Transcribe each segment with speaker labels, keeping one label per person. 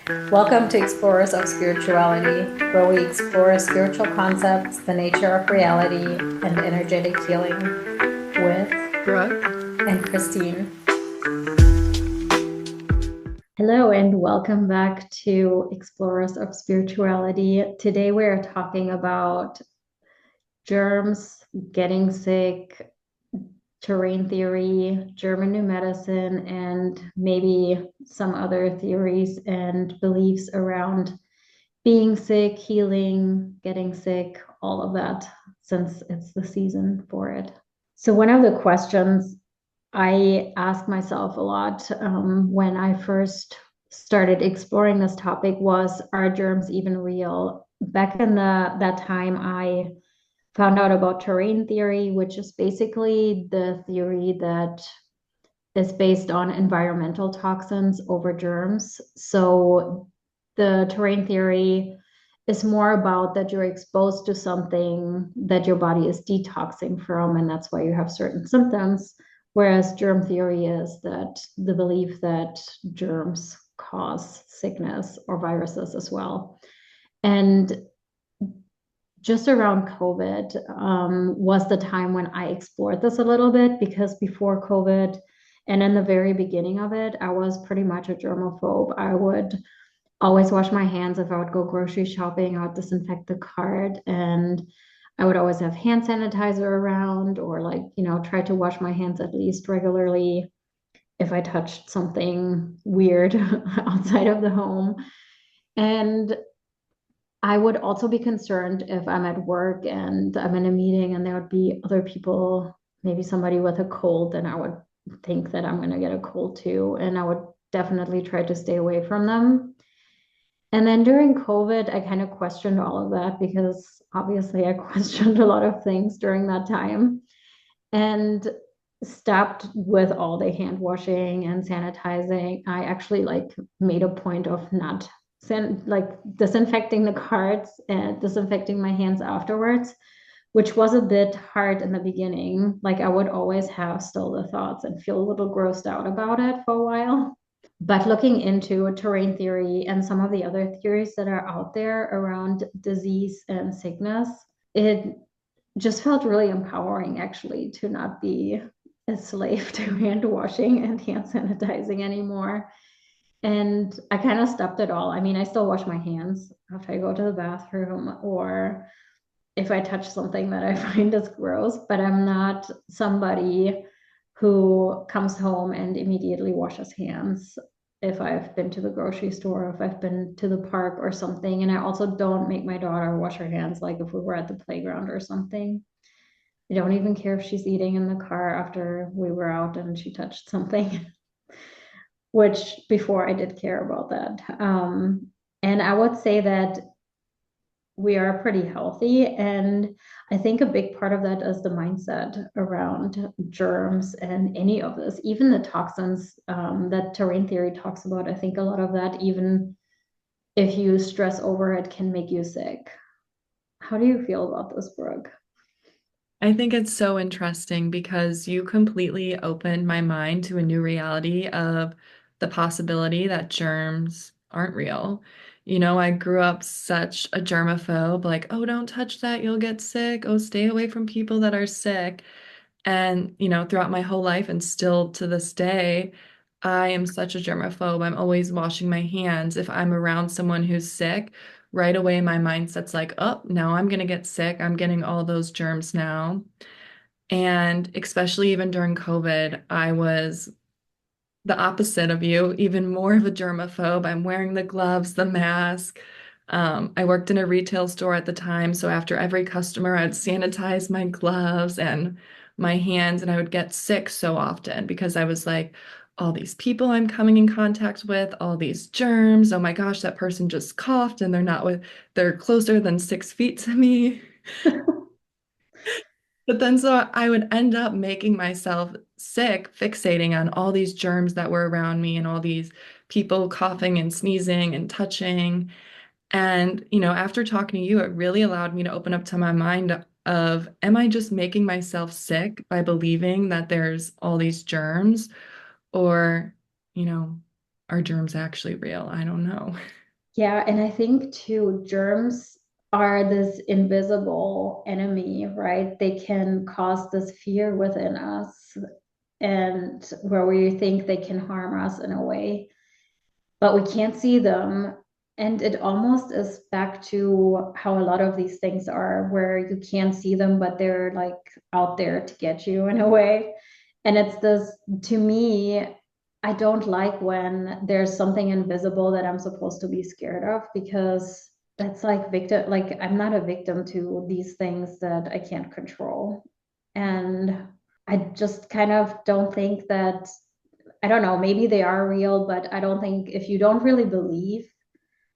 Speaker 1: Welcome to Explorers of Spirituality, where we explore spiritual concepts, the nature of reality, and energetic healing with
Speaker 2: Brooke.
Speaker 1: and Christine. Hello, and welcome back to Explorers of Spirituality. Today, we're talking about germs, getting sick, terrain theory, German new medicine, and maybe some other theories and beliefs around being sick, healing, getting sick, all of that, since it's the season for it. So, one of the questions I ask myself a lot when I first started exploring this topic was, are germs even real? Back in that time, I found out about terrain theory, which is basically the theory that is based on environmental toxins over germs. So the terrain theory is more about that you're exposed to something that your body is detoxing from, and that's why you have certain symptoms. Whereas germ theory is that the belief that germs cause sickness or viruses as well. And just around COVID was the time when I explored this a little bit because before COVID and in the very beginning of it, I was pretty much a germophobe. I would always wash my hands if I would go grocery shopping. I would disinfect the cart and I would always have hand sanitizer around or try to wash my hands at least regularly if I touched something weird outside of the home. And I would also be concerned if I'm at work and I'm in a meeting and there would be other people, maybe somebody with a cold, and I would think that I'm going to get a cold too. And I would definitely try to stay away from them. And then during COVID, I kind of questioned all of that because obviously I questioned a lot of things during that time and stopped with all the hand washing and sanitizing. I actually made a point of not disinfecting the carts and disinfecting my hands afterwards, which was a bit hard in the beginning. Like I would always have still the thoughts and feel a little grossed out about it for a while. But looking into terrain theory and some of the other theories that are out there around disease and sickness, it just felt really empowering actually to not be a slave to hand washing and hand sanitizing anymore. And I kind of stopped it all. I mean, I still wash my hands after I go to the bathroom or if I touch something that I find is gross, but I'm not somebody who comes home and immediately washes hands if I've been to the grocery store, if I've been to the park or something. And I also don't make my daughter wash her hands like if we were at the playground or something. I don't even care if she's eating in the car after we were out and she touched something, which before I did care about that. And I would say that we are pretty healthy. And I think a big part of that is the mindset around germs and any of this, even the toxins that terrain theory talks about. I think a lot of that, even if you stress over it, can make you sick. How do you feel about this, Brooke?
Speaker 2: I think it's so interesting because you completely opened my mind to a new reality of the possibility that germs aren't real. I grew up such a germaphobe, like, oh, don't touch that, you'll get sick. Oh, stay away from people that are sick. And, throughout my whole life and still to this day, I am such a germaphobe. I'm always washing my hands. If I'm around someone who's sick, right away my mindset's like, oh, now I'm going to get sick. I'm getting all those germs now. And especially even during COVID, I was the opposite of you, even more of a germaphobe. I'm wearing the gloves, the mask. I worked in a retail store at the time, so after every customer, I'd sanitize my gloves and my hands, and I would get sick so often because I was like, all these people I'm coming in contact with, all these germs. Oh my gosh, that person just coughed and they're closer than 6 feet to me. But then so I would end up making myself sick, fixating on all these germs that were around me and all these people coughing and sneezing and touching. And, after talking to you, it really allowed me to open up to my mind of, am I just making myself sick by believing that there's all these germs? Or, you know, are germs actually real? I don't know.
Speaker 1: Yeah, and I think too, germs are this invisible enemy, right? They can cause this fear within us, and where we think they can harm us in a way, but we can't see them. And it almost is back to how a lot of these things are, where you can't see them, but they're like out there to get you in a way. And it's this, to me, I don't like when there's something invisible that I'm supposed to be scared of, because that's like victim, like I'm not a victim to these things that I can't control. And I just kind of don't think that, I don't know, maybe they are real, but I don't think, if you don't really believe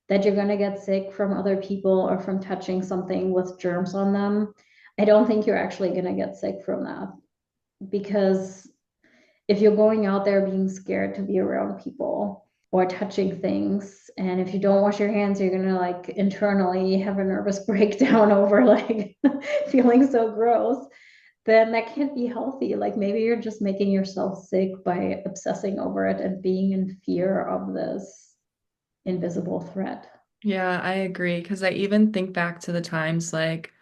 Speaker 1: that you're going to get sick from other people or from touching something with germs on them, I don't think you're actually going to get sick from that. Because if you're going out there being scared to be around people or touching things, and if you don't wash your hands, you're going to like internally have a nervous breakdown over like feeling so gross, then that can't be healthy. Like maybe you're just making yourself sick by obsessing over it and being in fear of this invisible threat.
Speaker 2: Yeah, I agree. Because I even think back to the times like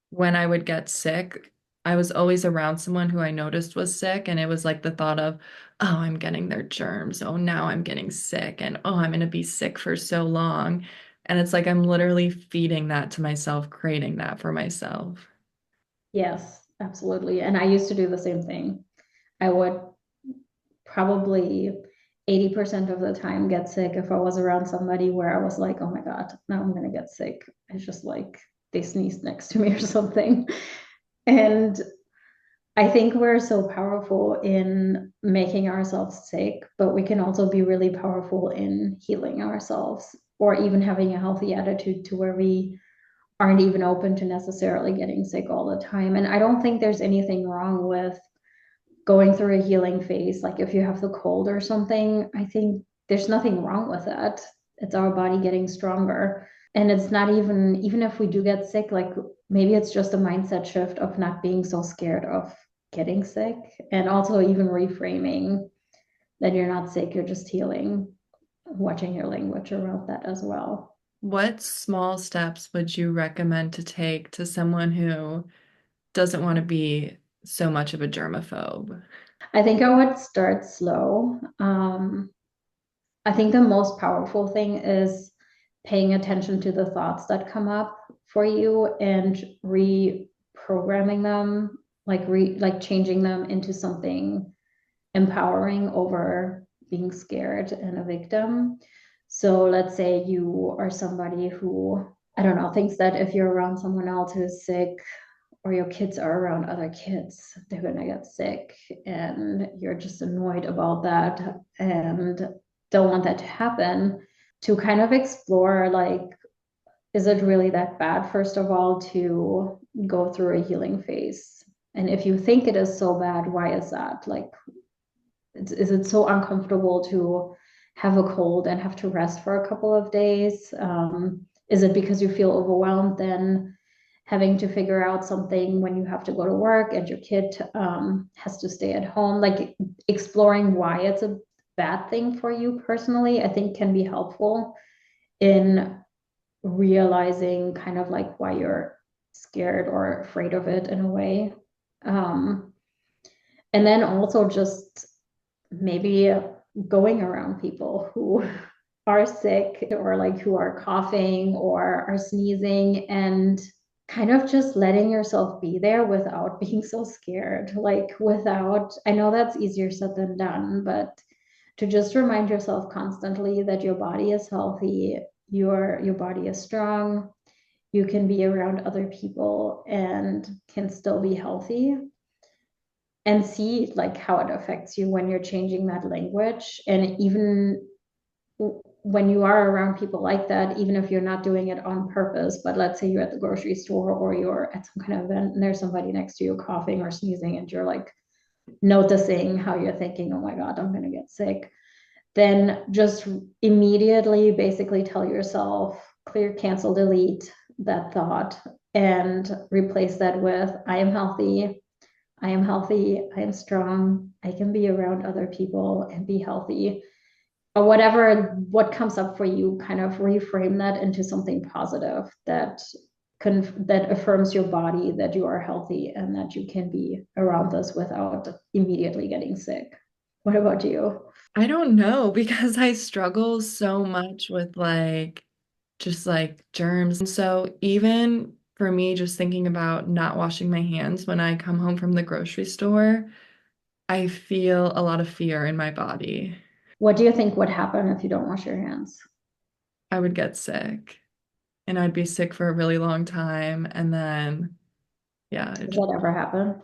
Speaker 2: when I would get sick, I was always around someone who I noticed was sick. And it was like the thought of, oh, I'm getting their germs. Oh, now I'm getting sick. And oh, I'm going to be sick for so long. And it's like I'm literally feeding that to myself, creating that for myself.
Speaker 1: Yes, absolutely. And I used to do the same thing. I would probably 80% of the time get sick if I was around somebody where I was like, oh my God, now I'm going to get sick. It's just like they sneezed next to me or something. And I think we're so powerful in making ourselves sick, but we can also be really powerful in healing ourselves, or even having a healthy attitude to where we aren't even open to necessarily getting sick all the time. And I don't think there's anything wrong with going through a healing phase. Like if you have the cold or something, I think there's nothing wrong with that. It's our body getting stronger. And it's not even, even if we do get sick, like maybe it's just a mindset shift of not being so scared of getting sick, and also even reframing that you're not sick, you're just healing, watching your language around that as well.
Speaker 2: What small steps would you recommend to take to someone who doesn't want to be so much of a germaphobe?
Speaker 1: I think I would start slow. I think the most powerful thing is paying attention to the thoughts that come up for you and reprogramming them, like changing them into something empowering over being scared and a victim. So let's say you are somebody who, I don't know, thinks that if you're around someone else who's sick, or your kids are around other kids, they're going to get sick, and you're just annoyed about that and don't want that to happen. To kind of explore, like, is it really that bad, first of all, to go through a healing phase? And if you think it is so bad, why is that? Like, is it so uncomfortable to have a cold and have to rest for a couple of days? Is it because you feel overwhelmed then having to figure out something when you have to go to work and your kid has to stay at home? Like exploring why it's a bad thing for you personally, I think can be helpful in realizing kind of like why you're scared or afraid of it in a way. Um, and then also just maybe going around people who are sick, or like who are coughing or are sneezing, and kind of just letting yourself be there without being so scared. Like without, I know that's easier said than done, but to just remind yourself constantly that your body is healthy, your body is strong, you can be around other people and can still be healthy, and see like how it affects you when you're changing that language. And even when you are around people like that, even if you're not doing it on purpose, but let's say you're at the grocery store or you're at some kind of event and there's somebody next to you coughing or sneezing, and you're like noticing how you're thinking, oh my God, I'm going to get sick, then just immediately basically tell yourself, clear, cancel, delete that thought, and replace that with, I am healthy, I am healthy, I am strong, I can be around other people and be healthy. or whatever, what comes up for you, kind of reframe that into something positive that that affirms your body that you are healthy and that you can be around this without immediately getting sick. What about you?
Speaker 2: I don't know because I struggle so much with like just like germs. And so even for me, just thinking about not washing my hands when I come home from the grocery store, I feel a lot of fear in my body.
Speaker 1: What do you think would happen if you don't wash your hands?
Speaker 2: I would get sick and I'd be sick for a really long time. And then, yeah,
Speaker 1: Does that ever happen?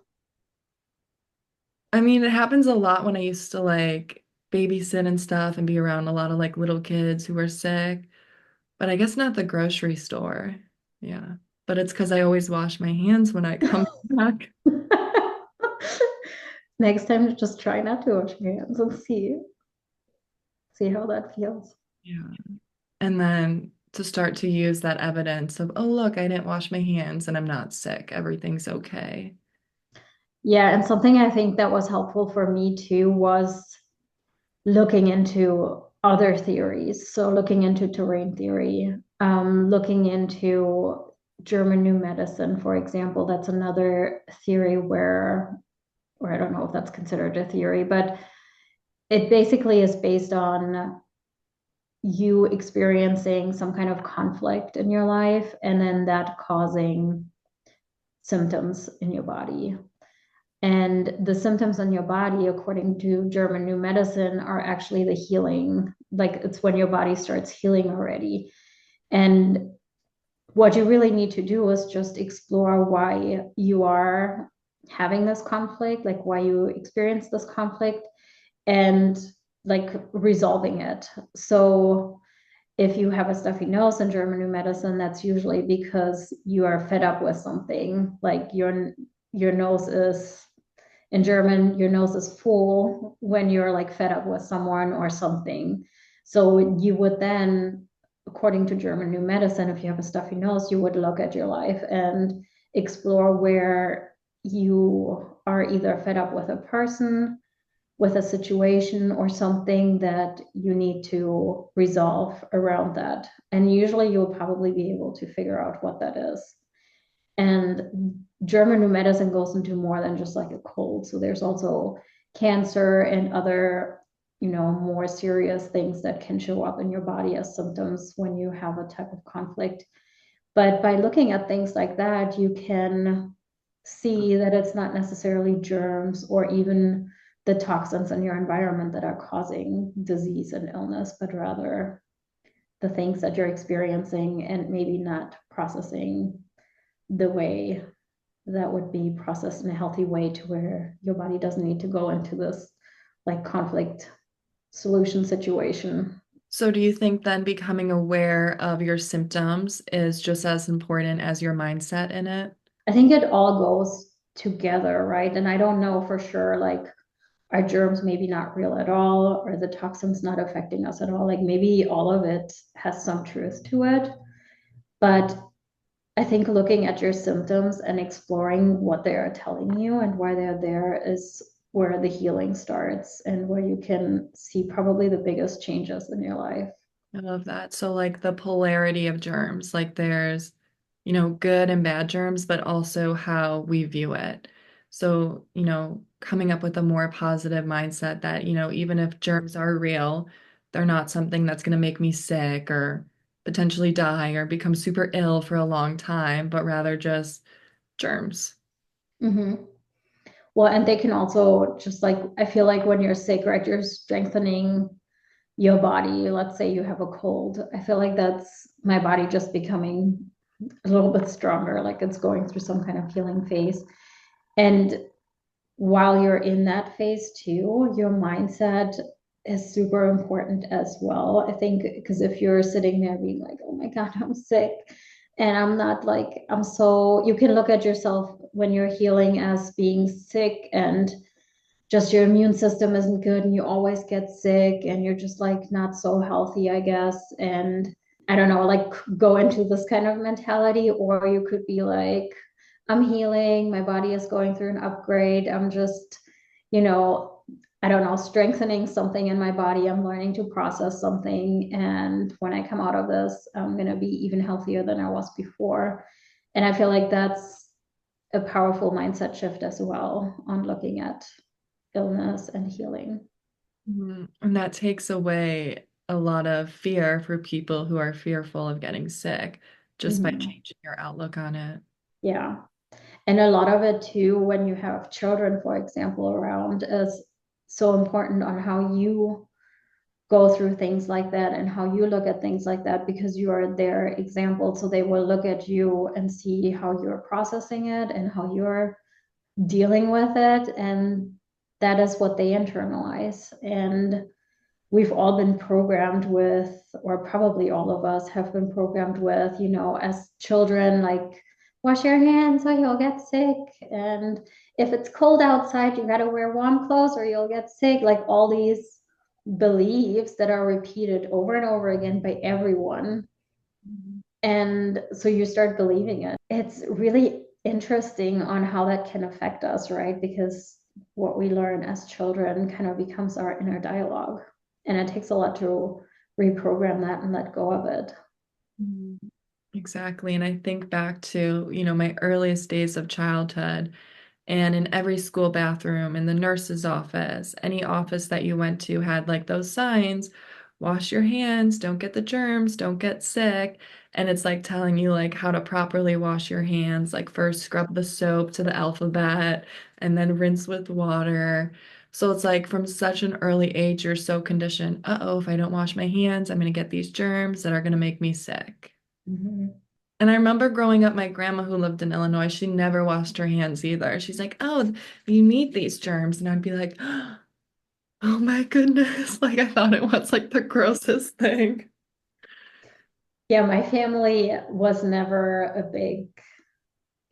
Speaker 2: I mean, it happens a lot when I used to like babysit and stuff and be around a lot of like little kids who were sick. But I guess not the grocery store. Yeah. But it's because I always wash my hands when I come back.
Speaker 1: Next time, just try not to wash your hands and see how that feels.
Speaker 2: Yeah. And then to start to use that evidence of, oh, look, I didn't wash my hands and I'm not sick. Everything's okay.
Speaker 1: Yeah, and something I think that was helpful for me too was looking into other theories. So looking into terrain theory, looking into German new medicine, for example. That's another theory or I don't know if that's considered a theory, but it basically is based on you experiencing some kind of conflict in your life and then that causing symptoms in your body. And the symptoms on your body, according to German new medicine, are actually the healing. Like it's when your body starts healing already. And what you really need to do is just explore why you are having this conflict, like why you experience this conflict, and like resolving it. So if you have a stuffy nose in German new medicine, that's usually because you are fed up with something. Like your nose is in German, your nose is full when you're like fed up with someone or something. So you would then, according to German new medicine, if you have a stuffy nose, you would look at your life and explore where you are either fed up with a person, with a situation, or something that you need to resolve around that. And usually you'll probably be able to figure out what that is. And German new medicine goes into more than just like a cold. So there's also cancer and other, more serious things that can show up in your body as symptoms when you have a type of conflict. But by looking at things like that, you can see that it's not necessarily germs or even the toxins in your environment that are causing disease and illness, but rather the things that you're experiencing and maybe not processing the way that would be processed in a healthy way to where your body doesn't need to go into this like conflict solution situation.
Speaker 2: So do you think then becoming aware of your symptoms is just as important as your mindset in it?
Speaker 1: I think it all goes together, right? And I don't know for sure, like, are germs maybe not real at all? Or the toxins not affecting us at all? Like, maybe all of it has some truth to it. But I think looking at your symptoms and exploring what they are telling you and why they're there is where the healing starts and where you can see probably the biggest changes in your life.
Speaker 2: I love that. So like the polarity of germs, like there's, good and bad germs, but also how we view it. So, coming up with a more positive mindset that, even if germs are real, they're not something that's going to make me sick or potentially die or become super ill for a long time, but rather just germs.
Speaker 1: Mm-hmm. Well, and they can also just like, I feel like when you're sick, right, you're strengthening your body. Let's say you have a cold. I feel like that's my body just becoming a little bit stronger, like it's going through some kind of healing phase. And while you're in that phase too, your mindset is super important as well. I think because if you're sitting there being like, oh my God, I'm sick. And I'm not like, you can look at yourself when you're healing as being sick and just your immune system isn't good and you always get sick and you're just like not so healthy, I guess. And I don't know, like go into this kind of mentality, or you could be like, I'm healing, my body is going through an upgrade. I'm just, you know, I don't know, strengthening something in my body. I'm learning to process something. And when I come out of this, I'm going to be even healthier than I was before. And I feel like that's a powerful mindset shift as well on looking at illness and healing.
Speaker 2: And that takes away a lot of fear for people who are fearful of getting sick just by
Speaker 1: Mhm.
Speaker 2: changing your outlook on it.
Speaker 1: Yeah. And a lot of it too, when you have children, for example, around, is so important on how you go through things like that and how you look at things like that because you are their example. So they will look at you and see how you're processing it and how you're dealing with it. And that is what they internalize. And we've all been programmed with, or probably all of us have been programmed with, as children, like, wash your hands or you'll get sick. And if it's cold outside, you got to wear warm clothes or you'll get sick. Like all these beliefs that are repeated over and over again by everyone. And so you start believing it. It's really interesting on how that can affect us, right? Because what we learn as children kind of becomes our inner dialogue. And it takes a lot to reprogram that and let go of it.
Speaker 2: Mhm. Exactly. And I think back to, my earliest days of childhood. And in every school bathroom, in the nurse's office, any office that you went to had like those signs, wash your hands, don't get the germs, don't get sick. And it's like telling you like how to properly wash your hands, like first scrub the soap to the alphabet and then rinse with water. So it's like from such an early age, you're so conditioned, uh-oh, if I don't wash my hands, I'm going to get these germs that are going to make me sick.
Speaker 1: Mhm.
Speaker 2: And I remember growing up, my grandma who lived in Illinois, she never washed her hands either. She's like, oh, you need these germs. And I'd be like, oh my goodness. Like I thought it was like the grossest thing.
Speaker 1: Yeah, my family was never a big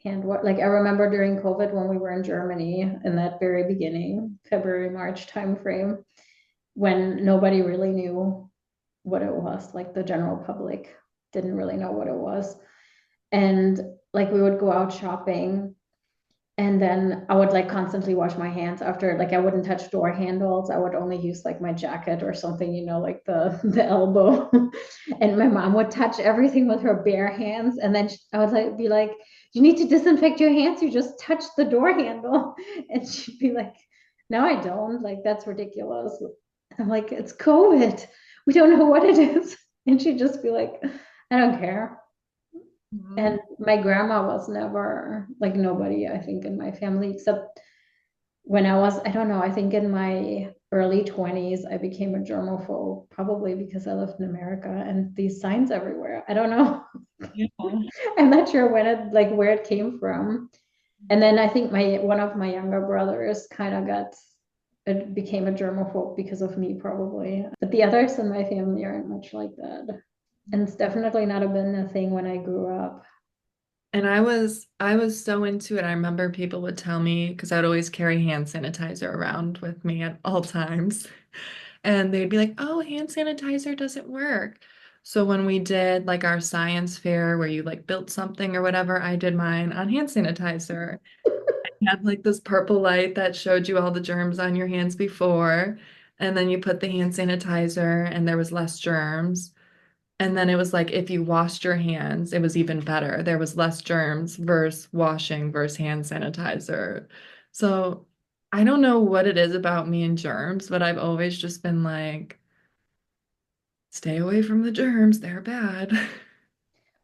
Speaker 1: hand work. Like I remember during COVID when we were in Germany in that very beginning, February, March timeframe, when nobody really knew what it was, like the general public didn't really know what it was. And like we would go out shopping and then I would like constantly wash my hands after, like I wouldn't touch door handles. I would only use like my jacket or something, like the elbow. And my mom would touch everything with her bare hands. And then I would like be like, you need to disinfect your hands. You just touched the door handle. And she'd be like, no, I don't. Like that's ridiculous. I'm like, it's COVID. We don't know what it is. And she'd just be like, I don't care.
Speaker 2: Mhm.
Speaker 1: And my grandma was never like nobody, I think, in my family, except when I don't know, I think in my early 20s, I became a germophobe, probably because I lived in America and these signs everywhere. I don't know.
Speaker 2: Yeah.
Speaker 1: I'm not sure where it came from. And then I think one of my younger brothers kind of it became a germaphobe because of me, probably. But the others in my family aren't much like that. And it's definitely not been a thing when I grew up.
Speaker 2: And I was so into it. I remember people would tell me because I'd always carry hand sanitizer around with me at all times. And they'd be like, "Oh, hand sanitizer doesn't work." So when we did like our science fair where you like built something or whatever, I did mine on hand sanitizer. Had like this purple light that showed you all the germs on your hands before, and then you put the hand sanitizer and there was less germs. And then it was like if you washed your hands, it was even better. There was less germs versus washing versus hand sanitizer. So I don't know what it is about me and germs, but I've always just been like, stay away from the germs, they're bad.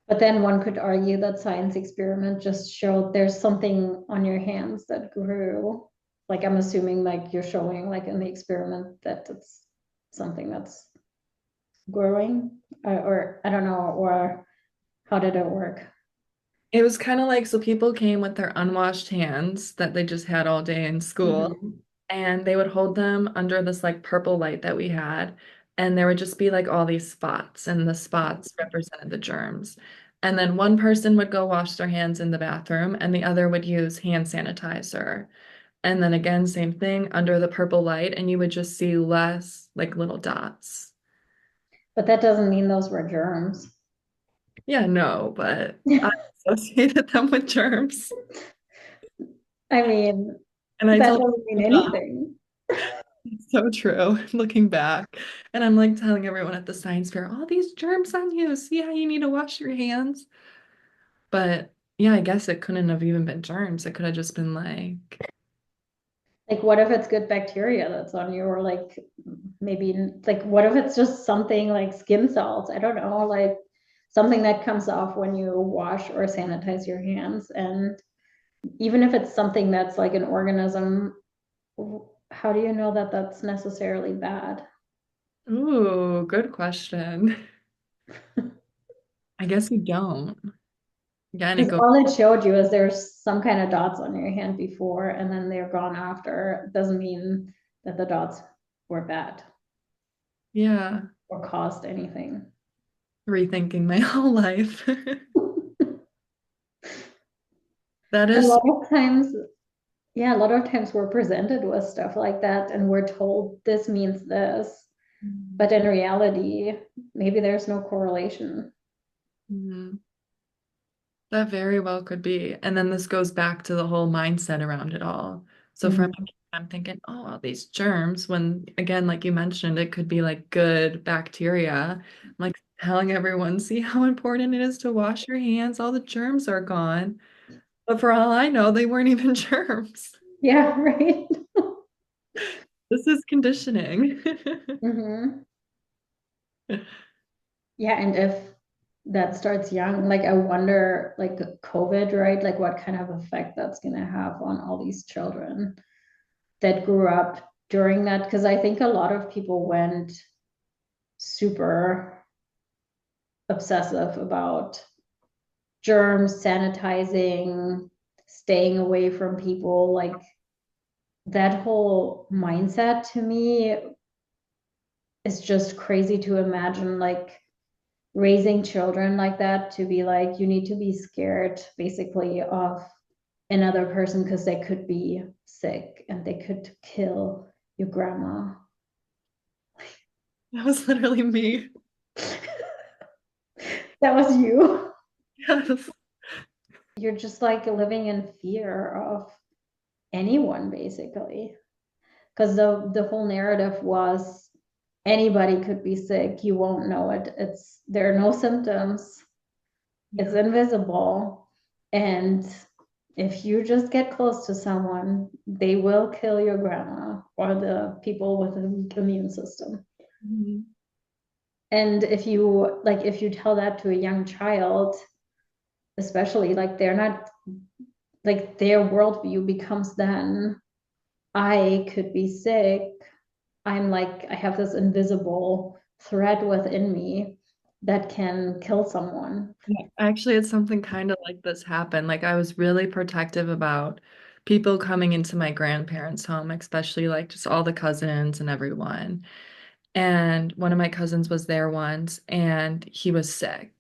Speaker 1: But then one could argue that science experiment just showed there's something on your hands that grew. Like I'm assuming like you're showing like in the experiment that it's something that's growing or I don't know, or how did it work?
Speaker 2: It was kind of like so people came with their unwashed hands that they just had all day in school.
Speaker 1: Mhm.
Speaker 2: And they would hold them under this like purple light that we had, and there would just be like all these spots, and the spots represented the germs. And then one person would go wash their hands in the bathroom, and the other would use hand sanitizer. And then again, same thing under the purple light, and you would just see less like little dots.
Speaker 1: But that doesn't mean those were germs.
Speaker 2: Yeah, no, but I associated them with germs,
Speaker 1: I mean,
Speaker 2: and I
Speaker 1: that
Speaker 2: told
Speaker 1: doesn't mean
Speaker 2: them,
Speaker 1: anything.
Speaker 2: It's so true. Looking back. And I'm like telling everyone at the science fair, all these germs on you. See how you need to wash your hands. But yeah, I guess it couldn't have even been germs. It could have just been like,
Speaker 1: Like, what if it's good bacteria that's on you, or like maybe like what if it's just something like skin cells? I don't know, like something that comes off when you wash or sanitize your hands. And even if it's something that's like an organism, how do you know that that's necessarily bad?
Speaker 2: ooh, good question. I guess you don't. Again, it
Speaker 1: Because
Speaker 2: goes,
Speaker 1: all it showed you is there's some kind of dots on your hand before and then they're gone after. It doesn't mean that the dots were bad
Speaker 2: yeah,
Speaker 1: or caused anything.
Speaker 2: rethinking my whole life. That
Speaker 1: A
Speaker 2: is,
Speaker 1: lot of times, yeah, a lot of times we're presented with stuff like that and we're told this means this, but in reality, maybe there's no correlation.
Speaker 2: Mhm. That very well could be. And then this goes back to the whole mindset around it all. So for
Speaker 1: Mhm.
Speaker 2: me, I'm thinking, oh, all these germs, when again, like you mentioned, it could be like good bacteria. I'm like telling everyone, see how important it is to wash your hands. All the germs are gone. But for all I know, they weren't even germs.
Speaker 1: Yeah, right.
Speaker 2: This is conditioning.
Speaker 1: Hmm. Yeah, and if that starts young, like I wonder, like COVID, right? Like what kind of effect that's going to have on all these children that grew up during that? Because I think a lot of people went super obsessive about germs, sanitizing, staying away from people. Like that whole mindset to me is just crazy to imagine, like raising children like that to be like, you need to be scared basically of another person because they could be sick and they could kill your grandma.
Speaker 2: That was literally me.
Speaker 1: That was you.
Speaker 2: Yes.
Speaker 1: You're just like living in fear of anyone basically. Because the whole narrative was anybody could be sick, you won't know it. It's there are no symptoms, it's
Speaker 2: Yeah.
Speaker 1: invisible, and if you just get close to someone, they will kill your grandma or the people with a weak immune system.
Speaker 2: Mhm.
Speaker 1: And if you tell that to a young child, especially, like they're not, like their worldview becomes then I could be sick. I'm like, I have this invisible threat within me that can kill someone.
Speaker 2: Yeah, actually, it's something kind of like this happened. Like, I was really protective about people coming into my grandparents' home, especially like just all the cousins and everyone. And one of my cousins was there once and he was sick.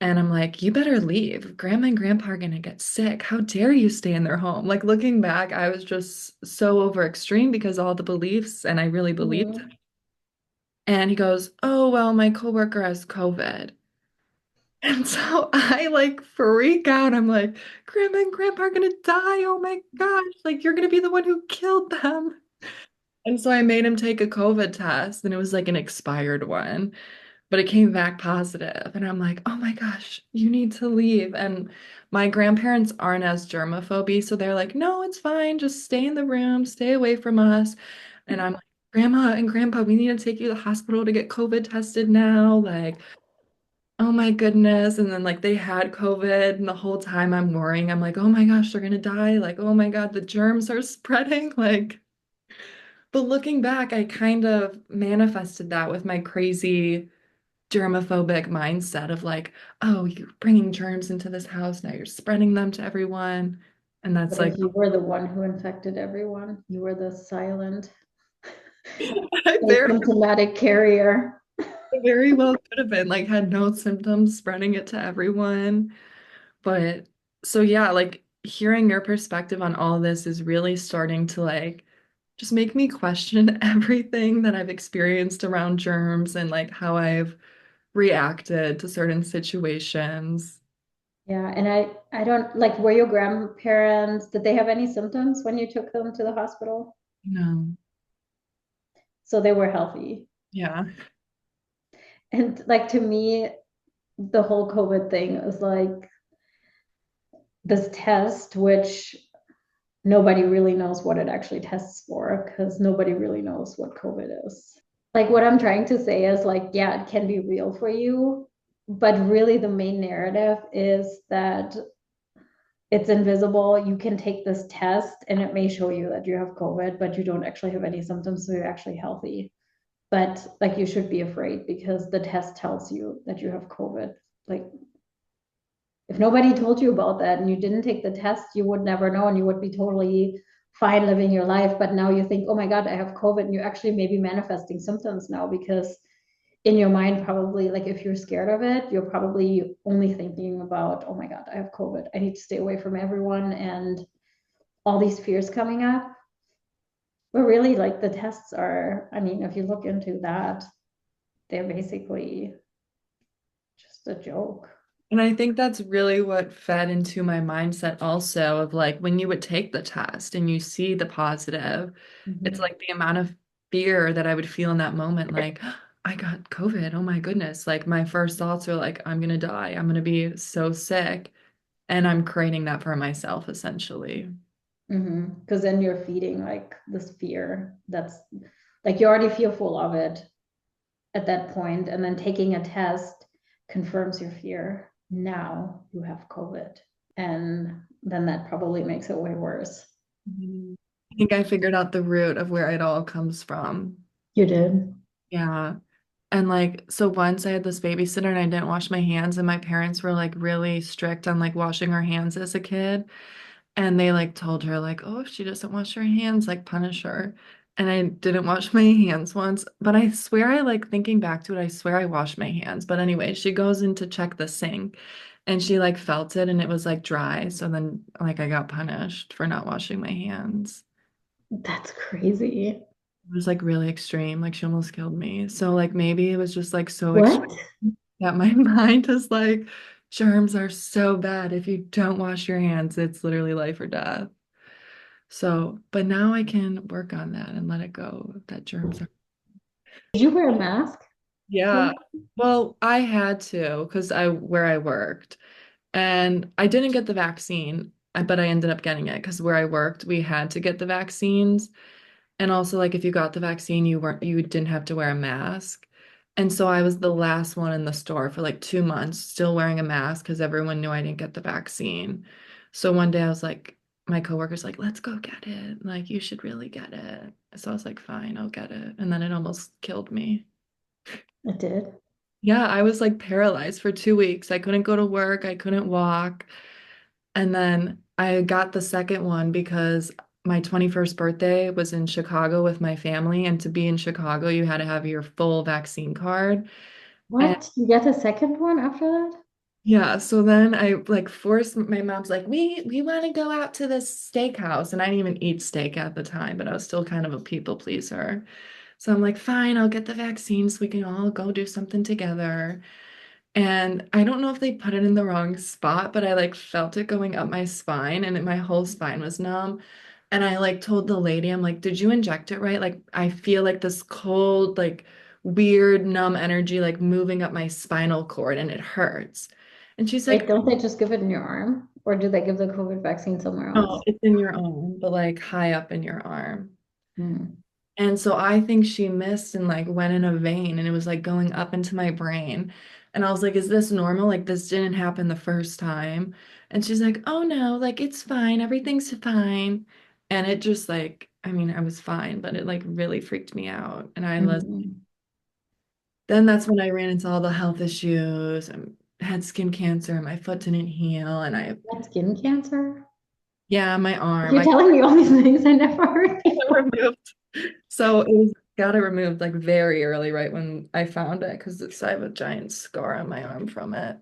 Speaker 2: And I'm like, you better leave. Grandma and grandpa are gonna get sick. How dare you stay in their home? Like, looking back, I was just so over extreme because all the beliefs, and I really believed it.
Speaker 1: Mhm.
Speaker 2: And he goes, oh, well, my coworker has COVID. And so I like freak out. I'm like, Grandma and Grandpa are gonna die. Oh my gosh. Like, you're gonna be the one who killed them. And so I made him take a COVID test, and it was like an expired one, but it came back positive. And I'm like, oh my gosh, you need to leave. And my grandparents aren't as germophobe, so they're like, no, it's fine. Just stay in the room, stay away from us. And I'm like, Grandma and Grandpa, we need to take you to the hospital to get COVID tested now. Like, oh my goodness. And then like they had COVID and the whole time I'm worrying. I'm like, oh my gosh, they're gonna die. Like, oh my God, the germs are spreading. Like, but looking back, I kind of manifested that with my crazy germophobic mindset of like, oh, you're bringing germs into this house. Now you're spreading them to everyone. And that's
Speaker 1: What
Speaker 2: like,
Speaker 1: if you were the one who infected everyone? You were the silent,
Speaker 2: I very,
Speaker 1: asymptomatic carrier.
Speaker 2: very well could have been like had no symptoms, spreading it to everyone. But so yeah, like hearing your perspective on all this is really starting to like just make me question everything that I've experienced around germs and like how I've reacted to certain situations.
Speaker 1: Yeah, and I don't like, were your grandparents, did they have any symptoms when you took them to the hospital?
Speaker 2: No.
Speaker 1: So they were healthy.
Speaker 2: Yeah.
Speaker 1: And like to me, the whole COVID thing is like this test, which nobody really knows what it actually tests for because nobody really knows what COVID is. Like what I'm trying to say is like, yeah, it can be real for you, but really the main narrative is that it's invisible. You can take this test and it may show you that you have COVID, but you don't actually have any symptoms, so you're actually healthy. But like you should be afraid because the test tells you that you have COVID. Like if nobody told you about that and you didn't take the test, you would never know and you would be totally fine living your life. But now you think, oh my God, I have COVID, and you actually may be manifesting symptoms now because in your mind, probably like if you're scared of it, you're probably only thinking about, oh my God, I have COVID. I need to stay away from everyone and all these fears coming up. But really, like the tests are, I mean, if you look into that, they're basically just a joke.
Speaker 2: And I think that's really what fed into my mindset also of like when you would take the test and you see the positive, it's
Speaker 1: Mhm.
Speaker 2: like the amount of fear that I would feel in that moment, like, I got COVID. Oh my goodness. Like my first thoughts are like, I'm gonna die. I'm gonna be so sick. And I'm creating that for myself essentially.
Speaker 1: Because then you're feeding like this fear that's like you already feel full of it at that point, and then taking a test confirms your fear. Now you have COVID, and then that probably makes it way worse.
Speaker 2: Mhm. I think I figured out the root of where it all comes from.
Speaker 1: You did.
Speaker 2: Yeah. And like, so once I had this babysitter and I didn't wash my hands, and my parents were like really strict on like washing our hands as a kid. And they like told her, like, oh, if she doesn't wash her hands, like punish her. And I didn't wash my hands once, but I swear I like thinking back to it, I swear I washed my hands. But anyway, she goes in to check the sink and she like felt it and it was like dry. So then like I got punished for not washing my hands.
Speaker 1: That's crazy.
Speaker 2: It was like really extreme. Like she almost killed me. So like maybe it was just like so extreme
Speaker 1: What?
Speaker 2: that my mind is like, germs are so bad. If you don't wash your hands, it's literally life or death. So, but now I can work on that and let it go that germs are.
Speaker 1: Did you wear a mask?
Speaker 2: Yeah.
Speaker 1: Too?
Speaker 2: Well, I had to because I where I worked and I didn't get the vaccine, but I ended up getting it because where I worked, we had to get the vaccines. And also, like, if you got the vaccine, you didn't have to wear a mask. And so I was the last one in the store for like 2 months, still wearing a mask because everyone knew I didn't get the vaccine. So one day I was like, my coworker's like, let's go get it. Like, you should really get it. So I was like, fine, I'll get it. And then it almost killed me.
Speaker 1: It did.
Speaker 2: Yeah, I was like paralyzed for 2 weeks. I couldn't go to work, I couldn't walk. And then I got the second one because my 21st birthday was in Chicago with my family. And to be in Chicago, you had to have your full vaccine card. And
Speaker 1: What? You get a second one after that?
Speaker 2: yeah, so then I like forced my mom's like, we want to go out to this steakhouse. And I didn't even eat steak at the time, but I was still kind of a people pleaser. So I'm like, fine, I'll get the vaccine so we can all go do something together. And I don't know if they put it in the wrong spot, but I like felt it going up my spine and my whole spine was numb. And I like told the lady, I'm like, did you inject it right? Like, I feel like this cold, like weird, numb energy, like moving up my spinal cord and it hurts. And she's
Speaker 1: Wait,
Speaker 2: like,
Speaker 1: don't they just give it in your arm? Or do they give the COVID vaccine somewhere
Speaker 2: oh,
Speaker 1: else?
Speaker 2: it's in your arm, but like high up in your arm.
Speaker 1: Hmm.
Speaker 2: And so I think she missed and like went in a vein and it was like going up into my brain. And I was like, is this normal? Like this didn't happen the first time. And she's like, oh no, like it's fine. Everything's fine. And it just like, I mean, I was fine, but it like really freaked me out. And I was,
Speaker 1: Mhm.
Speaker 2: then that's when I ran into all the health issues and had skin cancer and my foot didn't heal. And I,
Speaker 1: What, skin cancer?
Speaker 2: yeah, my arm,
Speaker 1: You're
Speaker 2: I
Speaker 1: telling me all these things I never heard before.
Speaker 2: removed. So it was got it removed like very early, right when I found it, because I have a giant scar on my arm from it.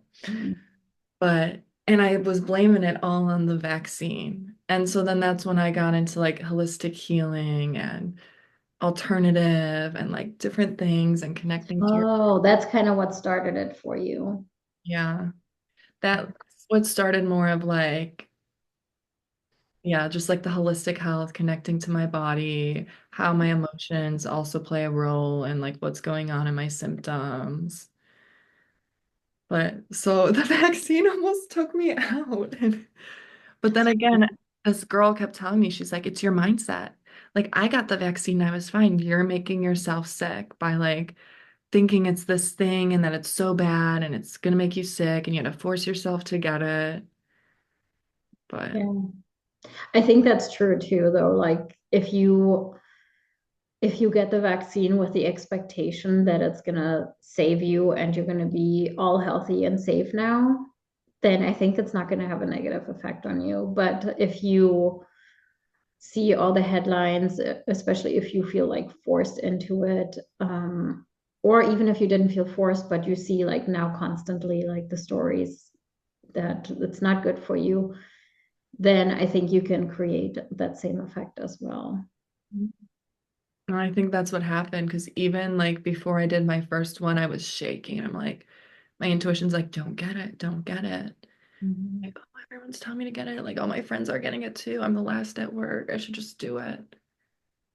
Speaker 2: But and I was blaming it all on the vaccine. And so then that's when I got into like holistic healing and alternative and like different things and connecting to your,
Speaker 1: Oh, that's kind of what started it for you.
Speaker 2: yeah. That's what started more of like Yeah, just like the holistic health, connecting to my body, how my emotions also play a role in like what's going on in my symptoms. But so the vaccine almost took me out. But then again, this girl kept telling me, she's like, it's your mindset. Like, I got the vaccine, I was fine. You're making yourself sick by like thinking it's this thing and that it's so bad and it's gonna make you sick and you have to force yourself to get it. But
Speaker 1: Yeah. I think that's true too, though. Like if you get the vaccine with the expectation that it's gonna save you and you're gonna be all healthy and safe now, then I think it's not gonna have a negative effect on you. But if you see all the headlines, especially if you feel like forced into it, or even if you didn't feel forced, but you see like now constantly like the stories that it's not good for you, then I think you can create that same effect as well.
Speaker 2: I think that's what happened because even like before I did my first one, I was shaking. I'm like, my intuition's like, don't get it, don't get it.
Speaker 1: Mhm.
Speaker 2: Like, oh, everyone's telling me to get it. Like, all my friends are getting it too. I'm the last at work. I should just do it.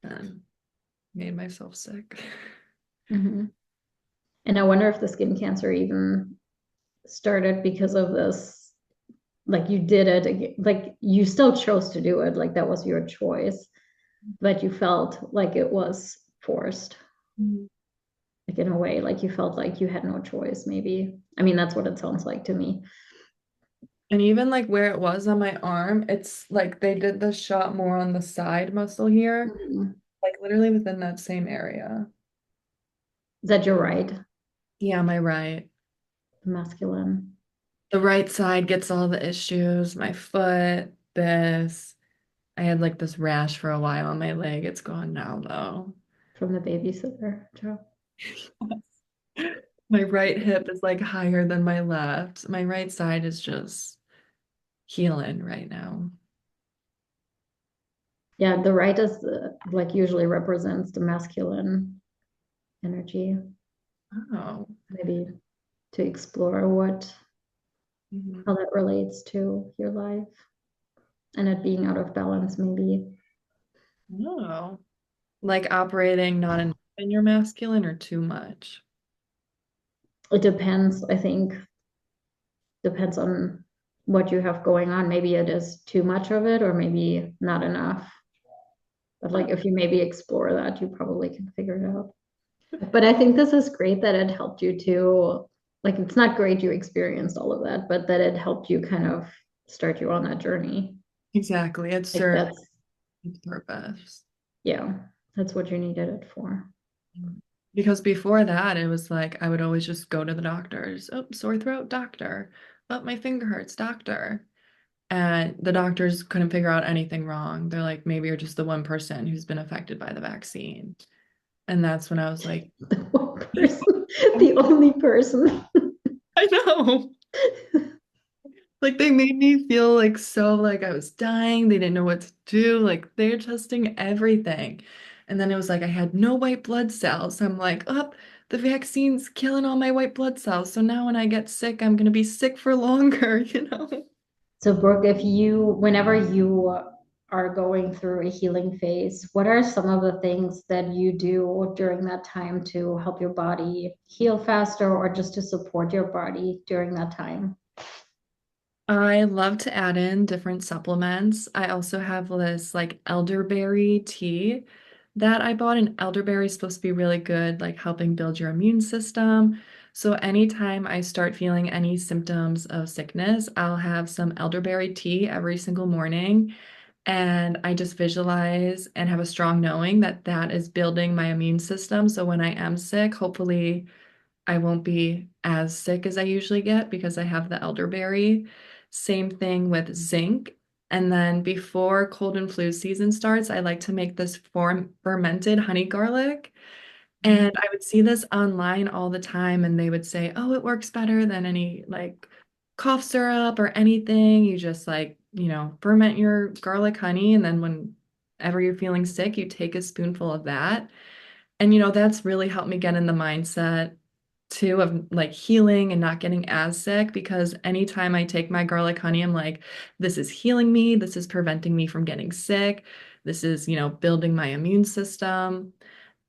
Speaker 2: And made myself sick.
Speaker 1: Mhm. And I wonder if the skin cancer even started because of this. Like you did it, like you still chose to do it, like that was your choice, but you felt like it was forced,
Speaker 2: Mm.
Speaker 1: like in a way, like you felt like you had no choice, maybe. I mean, that's what it sounds like to me.
Speaker 2: And even like where it was on my arm, it's like they did the shot more on the side muscle here,
Speaker 1: Mhm.
Speaker 2: like literally within that same area.
Speaker 1: Is that your right?
Speaker 2: Yeah, my right.
Speaker 1: Masculine.
Speaker 2: The right side gets all the issues. My foot, this. I had like this rash for a while on my leg. It's gone now though.
Speaker 1: From the babysitter job.
Speaker 2: My right hip is like higher than my left. My right side is just healing right now.
Speaker 1: Yeah, the right is like usually represents the masculine energy.
Speaker 2: Oh.
Speaker 1: Maybe to explore what
Speaker 2: Mhm.
Speaker 1: how that relates to your life and it being out of balance, maybe.
Speaker 2: Oh. Like operating not enough in your masculine or too much.
Speaker 1: It depends, I think, depends on what you have going on. Maybe it is too much of it, or maybe not enough. But like if you maybe explore that, you probably can figure it out. But I think this is great that it helped you to, like, it's not great you experienced all of that, but that it helped you kind of start you on that journey.
Speaker 2: Exactly. It
Speaker 1: Like
Speaker 2: served
Speaker 1: that's,
Speaker 2: its purpose.
Speaker 1: yeah, that's what you needed it for.
Speaker 2: Because before that, it was like I would always just go to the doctors. Oh, sore throat, doctor. Oh, my finger hurts, doctor. And the doctors couldn't figure out anything wrong. They're like, maybe you're just the one person who's been affected by the vaccine. And that's when I was like,
Speaker 1: The one person, the only person.
Speaker 2: I know. Like they made me feel like so like I was dying. They didn't know what to do. Like they're testing everything. And then it was like I had no white blood cells. I'm like, oh, the vaccine's killing all my white blood cells. So now when I get sick, I'm gonna be sick for longer, you know?
Speaker 1: So, Brooke, whenever you are going through a healing phase, what are some of the things that you do during that time to help your body heal faster or just to support your body during that time?
Speaker 2: I love to add in different supplements. I also have this like elderberry tea that I bought, and elderberry is supposed to be really good, like helping build your immune system. So anytime I start feeling any symptoms of sickness, I'll have some elderberry tea every single morning. And I just visualize and have a strong knowing that that is building my immune system. So when I am sick, hopefully I won't be as sick as I usually get because I have the elderberry. Same thing with zinc. And then before cold and flu season starts, I like to make this fermented honey garlic. And I would see this online all the time, and they would say, oh, it works better than any like cough syrup or anything. You just like, ferment your garlic honey, and then whenever you're feeling sick, you take a spoonful of that. And that's really helped me get in the mindset too of like healing and not getting as sick because anytime I take my garlic honey, I'm like, this is healing me, this is preventing me from getting sick, this is, building my immune system.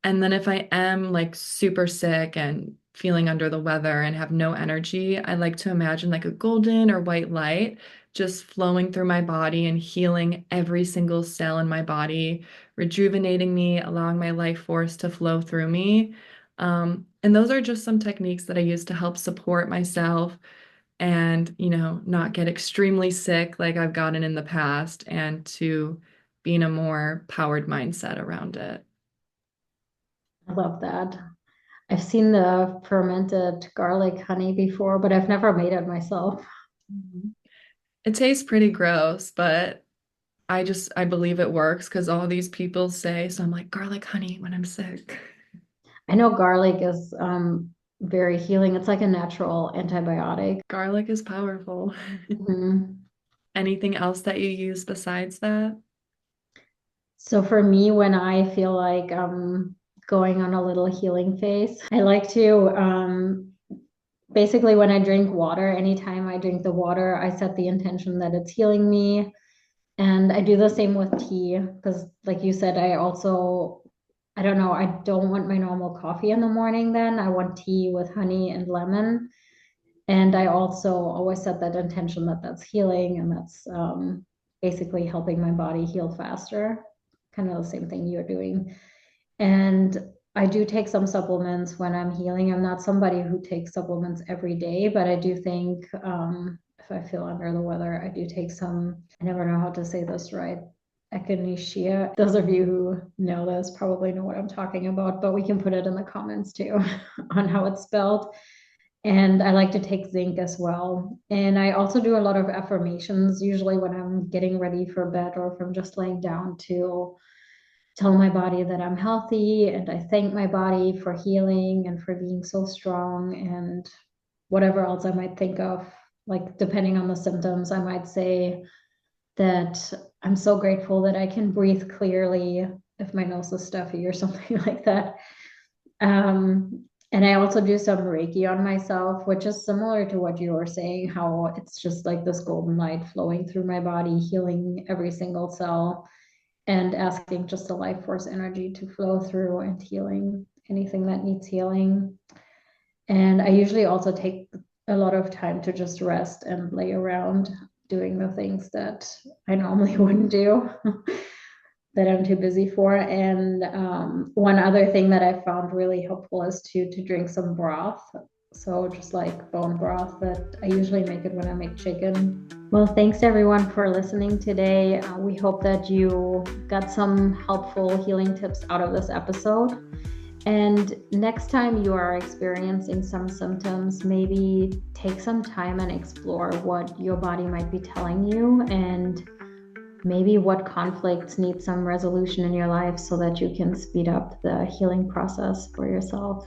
Speaker 2: And then if I am like super sick and feeling under the weather and have no energy, I like to imagine like a golden or white light just flowing through my body and healing every single cell in my body, rejuvenating me, allowing my life force to flow through me. And those are just some techniques that I use to help support myself and, not get extremely sick like I've gotten in the past and to be in a more powered mindset around it.
Speaker 1: I love that. I've seen the fermented garlic honey before, but I've never made it myself.
Speaker 2: Mhm. It tastes pretty gross, but I believe it works because all these people say, so I'm like garlic honey when I'm sick.
Speaker 1: I know garlic is very healing. It's like a natural antibiotic.
Speaker 2: Garlic is powerful.
Speaker 1: Mhm.
Speaker 2: Anything else that you use besides that?
Speaker 1: So for me, when I feel like I'm going on a little healing phase, I like to basically when I drink water, anytime I drink the water, I set the intention that it's healing me. And I do the same with tea because, like you said, I don't know, I don't want my normal coffee in the morning then. I want tea with honey and lemon. And I also always set that intention that that's healing and that's basically helping my body heal faster. Kind of the same thing you're doing. And I do take some supplements when I'm healing. I'm not somebody who takes supplements every day, but I do think if I feel under the weather, I do take some, I never know how to say this right. Echinacea. Those of you who know this probably know what I'm talking about, but we can put it in the comments too on how it's spelled. And I like to take zinc as well. And I also do a lot of affirmations, usually when I'm getting ready for bed or if I'm just laying down to tell my body that I'm healthy. And I thank my body for healing and for being so strong and whatever else I might think of. Like, depending on the symptoms, I might say that I'm so grateful that I can breathe clearly if my nose is stuffy or something like that. And I also do some Reiki on myself, which is similar to what you were saying, how it's just like this golden light flowing through my body, healing every single cell, and asking just the life force energy to flow through and healing anything that needs healing. And I usually also take a lot of time to just rest and lay around doing the things that I normally wouldn't do. That I'm too busy for. And one other thing that I found really helpful is to drink some broth. So just like bone broth that I usually make it when I make chicken. Well, thanks everyone for listening today. We hope that you got some helpful healing tips out of this episode. And next time you are experiencing some symptoms, maybe take some time and explore what your body might be telling you and maybe what conflicts need some resolution in your life so that you can speed up the healing process for yourself.